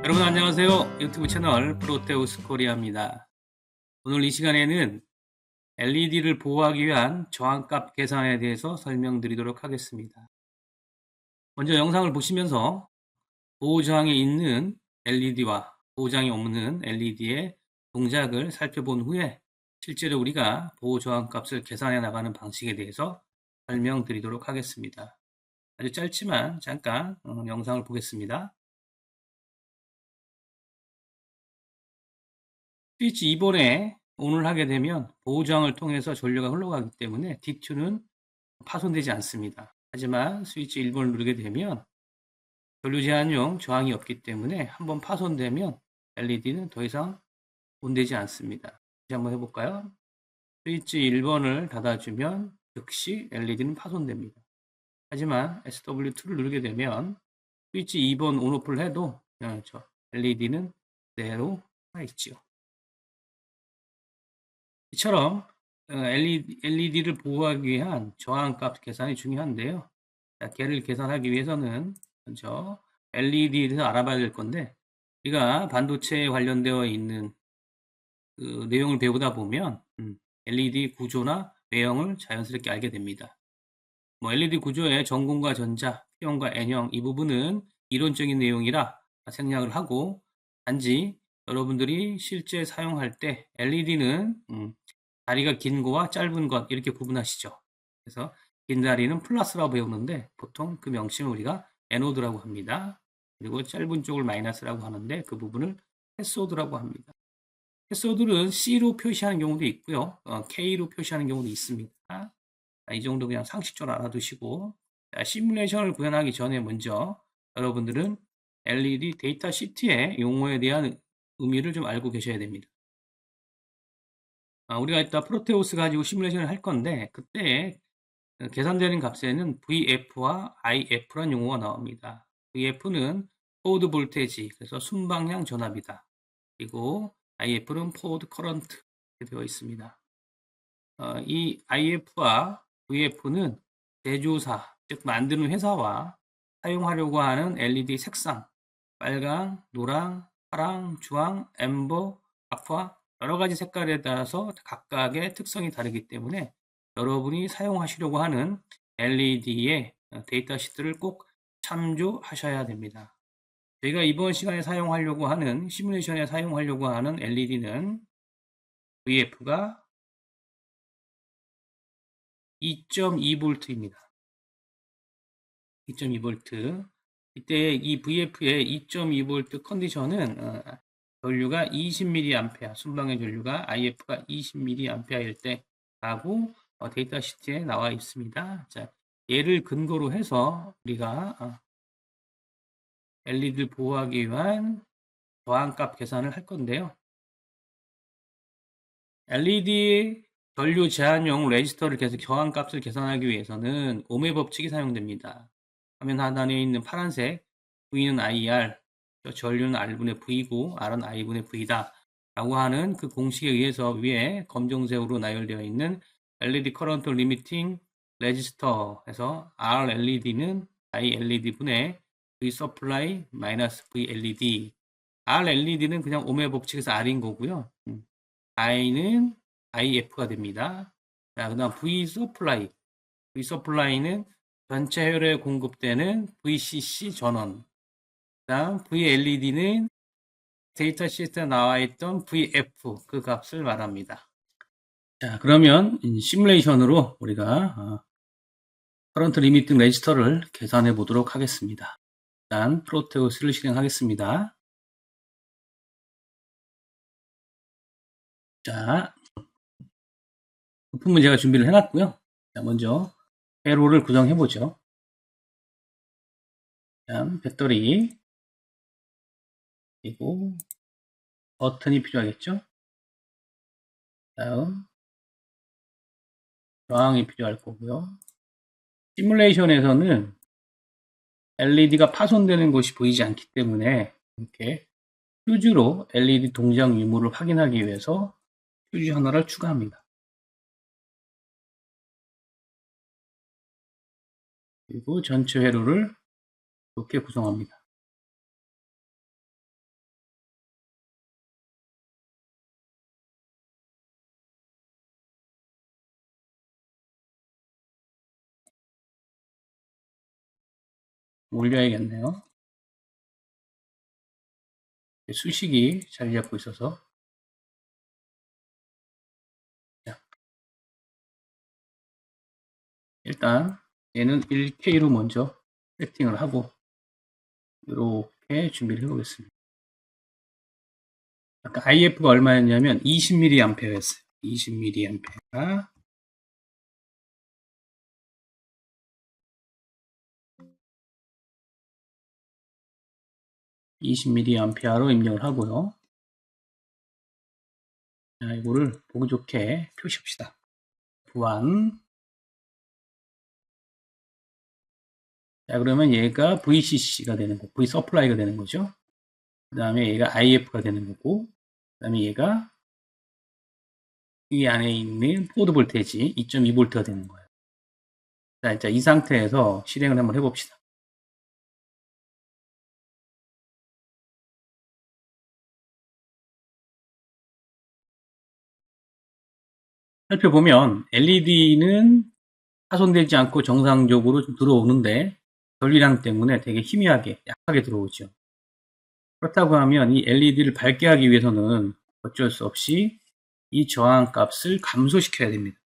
여러분 안녕하세요. 유튜브 채널 프로테우스 코리아입니다. 오늘 이 시간에는 LED를 보호하기 위한 저항값 계산에 대해서 설명드리도록 하겠습니다. 먼저 영상을 보시면서 보호저항이 있는 LED와 보호저항이 없는 LED의 동작을 살펴본 후에 실제로 우리가 보호저항값을 계산해 나가는 방식에 대해서 설명드리도록 하겠습니다. 아주 짧지만 잠깐 영상을 보겠습니다. 스위치 2번에 ON을 하게 되면 보호저항을 통해서 전류가 흘러가기 때문에 D2는 파손되지 않습니다. 하지만 스위치 1번을 누르게 되면 전류 제한용 저항이 없기 때문에 한번 파손되면 LED는 더 이상 온되지 않습니다. 다시 한번 해볼까요? 스위치 1번을 닫아주면 즉시 LED는 파손됩니다. 하지만 SW2를 누르게 되면 스위치 2번 온오프를 해도 LED는 그대로 살아있지요. 이처럼 LED를 보호하기 위한 저항값 계산이 중요한데요. 자, 걔를 계산하기 위해서는 먼저 LED에 대해서 알아봐야 될 건데 우리가 반도체에 관련되어 있는 그 내용을 배우다 보면 LED 구조나 외형을 자연스럽게 알게 됩니다. LED 구조의 전공과 전자, P형과 N형 이 부분은 이론적인 내용이라 생략을 하고 단지 여러분들이 실제 사용할 때 LED는 다리가 긴 거와 짧은 것 이렇게 구분하시죠. 그래서 긴 다리는 플러스라고 배우는데 보통 그 명칭을 우리가 에노드라고 합니다. 그리고 짧은 쪽을 마이너스라고 하는데 그 부분을 캐소드라고 합니다. 캐소드는 C로 표시하는 경우도 있고요. K로 표시하는 경우도 있습니다. 이 정도 그냥 상식적으로 알아두시고 시뮬레이션을 구현하기 전에 먼저 여러분들은 LED 데이터 시트의 용어에 대한 의미를 좀 알고 계셔야 됩니다. 우리가 이따 프로테우스 가지고 시뮬레이션을 할 건데 그때 계산되는 값에는 VF와 IF라는 용어가 나옵니다. VF는 포워드 볼테이지, 그래서 순방향 전압이다. 그리고 IF는 포워드 커런트 이렇게 되어 있습니다. 이 IF와 VF는 제조사, 즉 만드는 회사와 사용하려고 하는 LED 색상, 빨강, 노랑, 파랑, 주황, 엠버, 아쿠아 여러 가지 색깔에 따라서 각각의 특성이 다르기 때문에 여러분이 사용하시려고 하는 LED의 데이터 시트를 꼭 참조하셔야 됩니다. 저희가 이번 시간에 사용하려고 하는 시뮬레이션에 사용하려고 하는 LED는 VF가 2.2V입니다. 2.2V. 이때 이 VF의 2.2V 컨디션은 전류가 20mA, 순방의 전류가 IF가 20mA일 때라고 데이터 시트에 나와 있습니다. 자, 얘를 근거로 해서 우리가 LED를 보호하기 위한 저항값 계산을 할 건데요. LED 전류 제한용 레지스터를 계속 저항값을 계산하기 위해서는 옴의 법칙이 사용됩니다. 화면 하단에 있는 파란색 V는 IR, 전류는 R분의 V고 R은 I분의 V다 라고 하는 그 공식에 의해서 위에 검정색으로 나열되어 있는 LED 커런트 리미팅 레지스터에서 RLED는 ILED분의 V 서플라이 마이너스 VLED. RLED는 그냥 옴의 법칙에서 R인 거고요. I는 IF가 됩니다. 자, 그 다음 V 서플라이. V 서플라이는 전체 혈에 공급되는 VCC 전원. 그 다음 VLED는 데이터 시트에 나와 있던 VF 그 값을 말합니다. 자, 그러면 시뮬레이션으로 우리가 커런트 리미팅 레지스터를 계산해 보도록 하겠습니다. 일단 프로테우스를 실행하겠습니다. 자, 부품은 제가 준비를 해놨고요. 자, 먼저 회로를 구성해 보죠. 다음 배터리, 그리고 버튼이 필요하겠죠. 다음 저항이 필요할 거고요. 시뮬레이션에서는 LED가 파손되는 것이 보이지 않기 때문에 이렇게 휴지로 LED 동작 유무를 확인하기 위해서 휴지 하나를 추가합니다. 그리고 전체 회로를 이렇게 구성합니다. 올려야겠네요. 수식이 자리 잡고 있어서. 자, 일단 얘는 1K로 먼저 세팅을 하고 이렇게 준비를 해보겠습니다. 아까 IF가 얼마였냐면 20mA였어요. 20mA가 20mA로 입력을 하고요. 자, 이거를 보기 좋게 표시합시다. 보안. 자, 그러면 얘가 VCC가 되는 거고, V서플라이가 되는 거죠. 그 다음에 얘가 IF가 되는 거고, 그 다음에 얘가 이 안에 있는 포드 볼테이지 2.2V가 되는 거예요. 자, 이 상태에서 실행을 한번 해봅시다. 살펴보면 LED는 파손되지 않고 정상적으로 좀 들어오는데 전리량 때문에 되게 희미하게 약하게 들어오죠. 그렇다고 하면 이 LED를 밝게 하기 위해서는 어쩔 수 없이 이 저항값을 감소시켜야 됩니다.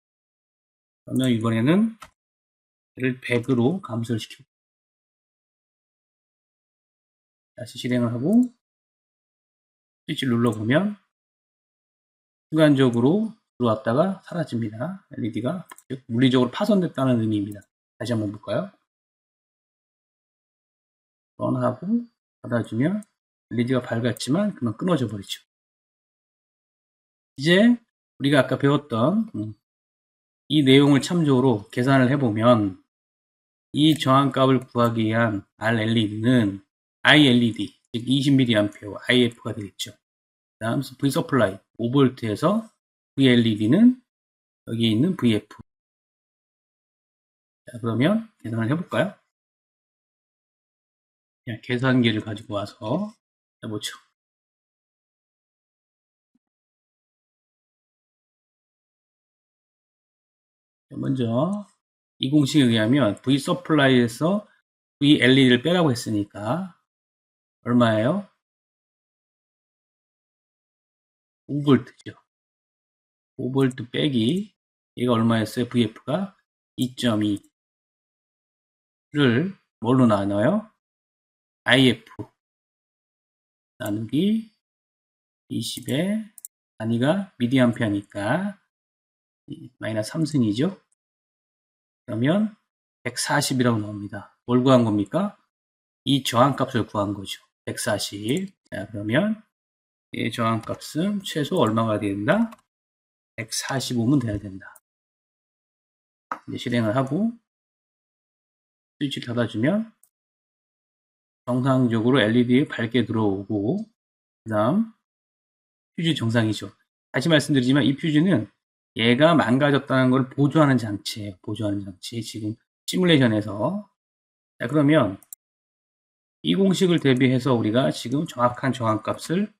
그러면 이번에는 얘를 100으로 감소를 시키고 다시 실행을 하고 스위치를 눌러보면 순간적으로 들어왔다가 사라집니다. LED가 즉 물리적으로 파손됐다는 의미입니다. 다시 한번 볼까요? 런하고 닫아주면 LED가 밝았지만 그만 끊어져 버리죠. 이제 우리가 아까 배웠던 이 내용을 참조로 계산을 해보면 이 저항값을 구하기 위한 RLED는 ILED, 즉 20mA IF가 되겠죠. 그 다음 V서플라이 5V에서 VLED는 여기 있는 VF. 자, 그러면 계산을 해볼까요? 그냥 계산기를 가지고 와서 해보죠. 먼저 이 공식에 의하면 V서플라이에서 VLED를 빼라고 했으니까 얼마예요? 5V죠. 5V 빼기 얘가 얼마였어요? VF가 2.2를 뭘로 나눠요? IF 나누기 20에 단위가 미리암페어니까 마이너스 3승이죠. 그러면 140이라고 나옵니다. 뭘 구한 겁니까? 이 저항값을 구한 거죠. 140. 자, 그러면 이 저항값은 최소 얼마가 된다? 145면 돼야 된다. 이제 실행을 하고 스위치 닫아주면 정상적으로 LED 밝게 들어오고 그 다음 퓨즈 정상이죠. 다시 말씀드리지만 이 퓨즈는 얘가 망가졌다는 걸 보조하는 장치예요. 보조하는 장치. 지금 시뮬레이션에서 자, 그러면 이 공식을 대비해서 우리가 지금 정확한 저항값을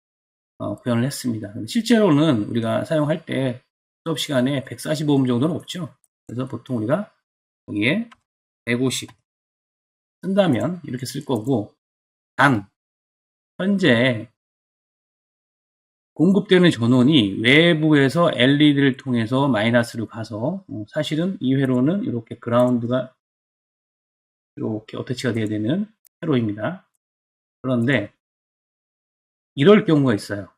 구현을 했습니다. 실제로는 우리가 사용할 때 수업 시간에 145옴 정도는 없죠. 그래서 보통 우리가 여기에 150 쓴다면 이렇게 쓸 거고 단 현재 공급되는 전원이 외부에서 LED를 통해서 마이너스로 가서 사실은 이 회로는 이렇게 그라운드가 이렇게 어태치가 돼야 되는 회로입니다. 그런데 이럴 경우가 있어요.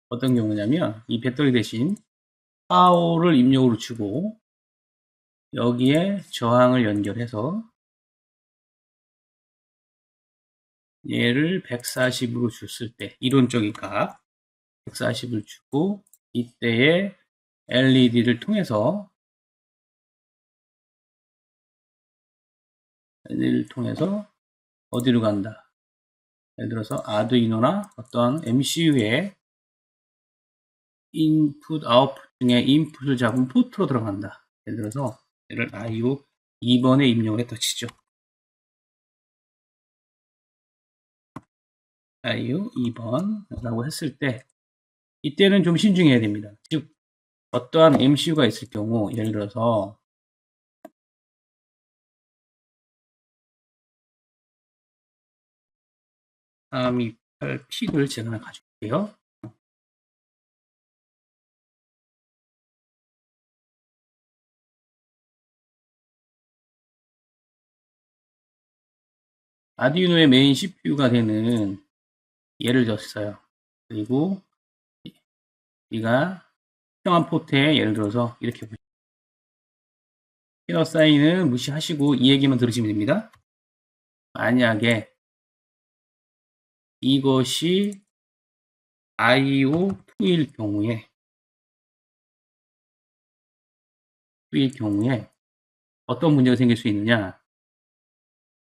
어떤 경우냐면 이 배터리 대신 파워를 입력으로 주고 여기에 저항을 연결해서 얘를 140으로 줬을 때 이론적인 값 140을 주고 이때에 LED를 통해서 어디로 간다. 예를 들어서 아두이노나 어떤 MCU에 인풋, 아웃풋 중에 인풋을 잡은 포트로 들어간다. 예를 들어서 얘를 IO 2번에 입력을 했다 치죠. IO 2번이라고 했을 때 이때는 좀 신중해야 됩니다. 즉 어떠한 MCU가 있을 경우 예를 들어서 328P를 제가 하나 가져올게요. 아두이노의 메인 CPU가 되는 예를 들었어요. 그리고 우리가 특정한 포트에 예를 들어서 이렇게 보시면 피너 사인은 무시하시고 이 얘기만 들으시면 됩니다. 만약에 이것이 IO2일 경우에 어떤 문제가 생길 수 있느냐.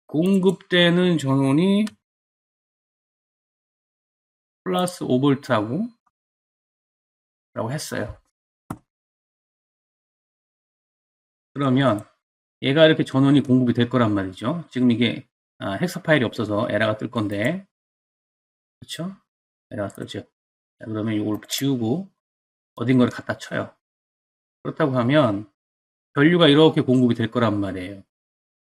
공급되는 전원이 플러스 5V라고 했어요. 그러면 얘가 이렇게 전원이 공급이 될 거란 말이죠. 지금 이게 헥사 파일이 없어서 에러가 뜰 건데, 그렇죠? 에러가 뜨죠. 자, 그러면 이걸 지우고 어딘가를 갖다 쳐요. 그렇다고 하면 전류가 이렇게 공급이 될 거란 말이에요.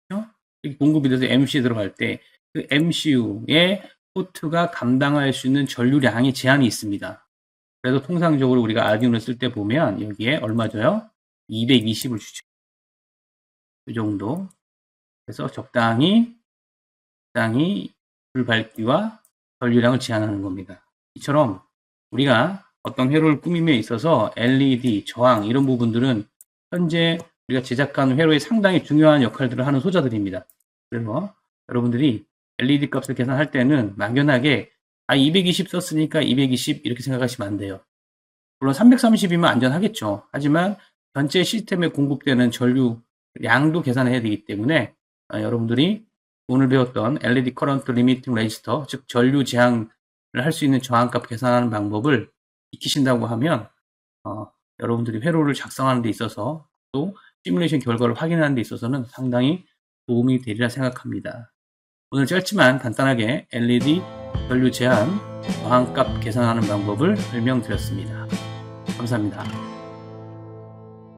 그렇죠? 이렇게 공급이 돼서 MC에 들어갈 때 그 MCU의 포트가 감당할 수 있는 전류량이 제한이 있습니다. 그래서 통상적으로 우리가 아두이노를 쓸 때 보면 여기에 얼마 줘요? 220을 주죠. 이 정도. 그래서 적당히 불 밝기와 전류량을 제한하는 겁니다. 이처럼 우리가 어떤 회로를 꾸밈에 있어서 LED, 저항 이런 부분들은 현재 우리가 제작하는 회로에 상당히 중요한 역할들을 하는 소자들입니다. 그래서 여러분들이 LED 값을 계산할 때는 막연하게 220 썼으니까 220 이렇게 생각하시면 안 돼요. 물론 330이면 안전하겠죠. 하지만 전체 시스템에 공급되는 전류량도 계산해야 되기 때문에 여러분들이 오늘 배웠던 LED 커런트 리미팅 레지스터, 즉 전류 제한을 할 수 있는 저항값 계산하는 방법을 익히신다고 하면 여러분들이 회로를 작성하는 데 있어서 또 시뮬레이션 결과를 확인하는 데 있어서는 상당히 도움이 되리라 생각합니다. 오늘 짧지만 간단하게 LED 전류 제한 저항값 계산하는 방법을 설명드렸습니다. 감사합니다.